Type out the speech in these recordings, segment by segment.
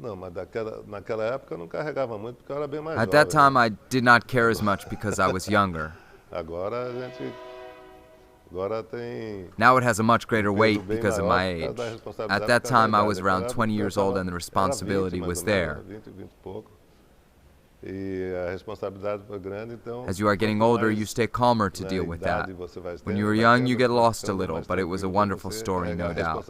At that time, I did not care as much because I was younger. Now it has a much greater weight because of my age. At that time, I was around 20 years old and the responsibility was there. As you are getting older, you stay calmer to deal with that. When you were young, you get lost a little, but it was a wonderful story, no doubt.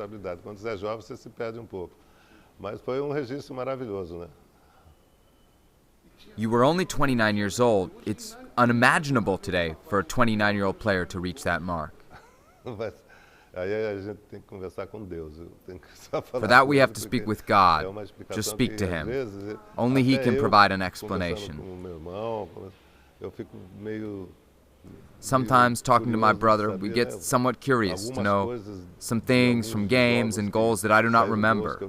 You were only 29 years old. It's unimaginable today for a 29-year-old player to reach that mark. For that we have to speak with God. Just speak to Him. Only He can provide an explanation. Sometimes, talking to my brother, we get somewhat curious to know some things from games and goals that I do not remember.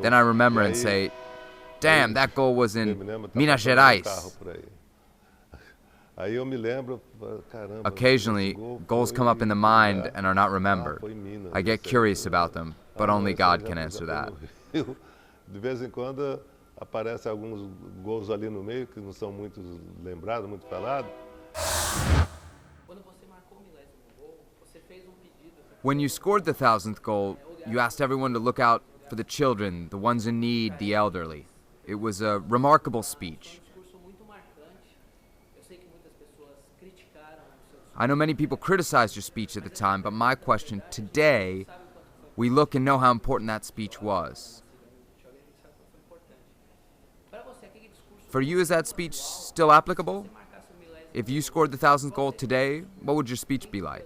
Then I remember and say, damn, that goal was in Minas Gerais. Occasionally, goals come up in the mind and are not remembered. I get curious about them, but only God can answer that. When you scored the 1000th goal, you asked everyone to look out for the children, the ones in need, the elderly. It was a remarkable speech. I know many people criticized your speech at the time, but my question, today, we look and know how important that speech was. For you, is that speech still applicable? If you scored the 1000th goal today, what would your speech be like?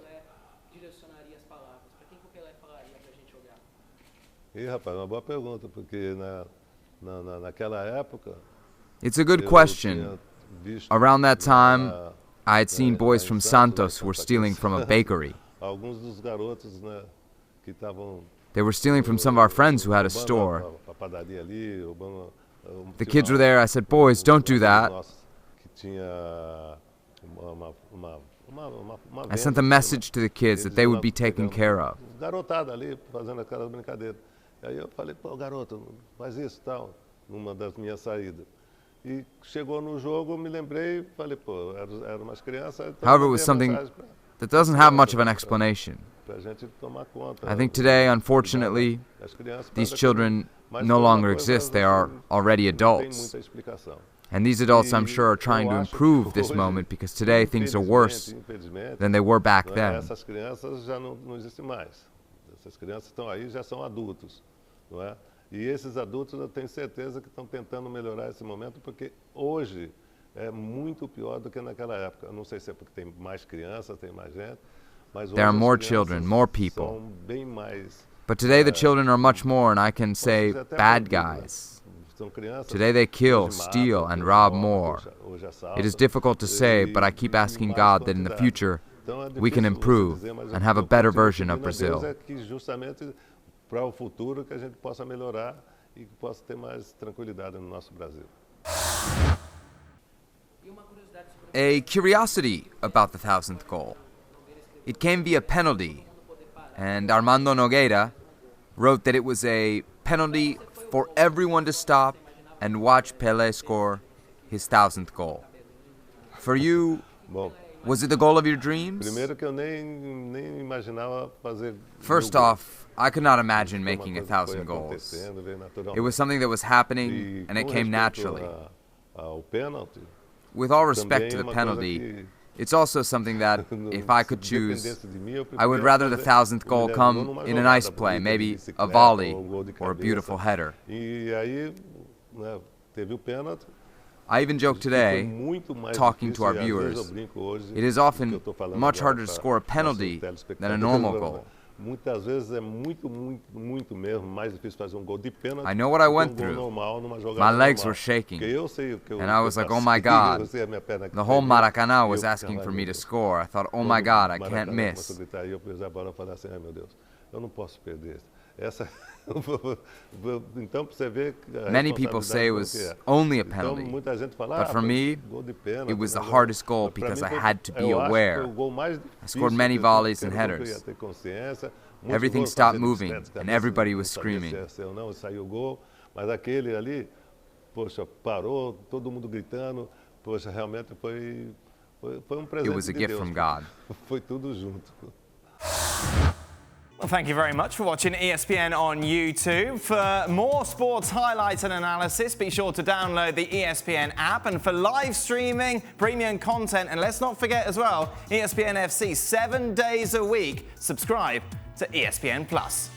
It's a good question. Around that time, I had seen boys from Santos who were stealing from a bakery. They were stealing from some of our friends who had a store. The kids were there. I said, boys, don't do that. I sent a message to the kids that they would be taken care of. However, it was something that doesn't have much of an explanation. I think today, unfortunately, these children no longer exist. They are already adults. And these adults, I'm sure, are trying to improve this moment because today things are worse than they were back then. E esses adultos eu tenho certeza que estão tentando melhorar esse momento porque hoje é muito pior do que naquela época. Eu não sei se é porque tem mais crianças, tem mais gente, mas there are more children, more people. But today the children are much more, and I can say bad guys. Today they kill, steal, and rob more. It is difficult to say, but I keep asking God that in the future we can improve and have a better version of Brazil. Para o futuro que a gente possa melhorar e que possa ter mais tranquilidade no nosso Brasil. A curiosity about the 1000th goal. It came via penalty, and Armando Nogueira wrote that it was a penalty for everyone to stop and watch Pele score his 1000th goal. For you, was it the goal of your dreams? First off, I could not imagine making 1,000 goals. It was something that was happening, and it came naturally. With all respect to the penalty, it's also something that, if I could choose, I would rather the 1000th goal come in a nice play, maybe a volley or a beautiful header. I even joke today, talking to our viewers, it is often much harder to score a penalty than a normal goal. I know what I went through. My legs were shaking, and I was like, oh my God. The whole Maracana was asking for me to score. I thought, oh my God, I can't miss. Many people say it was only a penalty, but for me, it was the hardest goal because I had to be aware. I scored many volleys and headers. Everything stopped moving, and everybody was screaming. Mas aquele ali, poxa, parou, todo mundo gritando, poxa, realmente foi um presente It was a de gift Deus. from God. Foi tudo junto. Well, thank you very much for watching ESPN on YouTube. For more sports highlights and analysis, be sure to download the ESPN app. And for live streaming, premium content, and let's not forget as well, ESPN FC 7 days a week. Subscribe to ESPN Plus.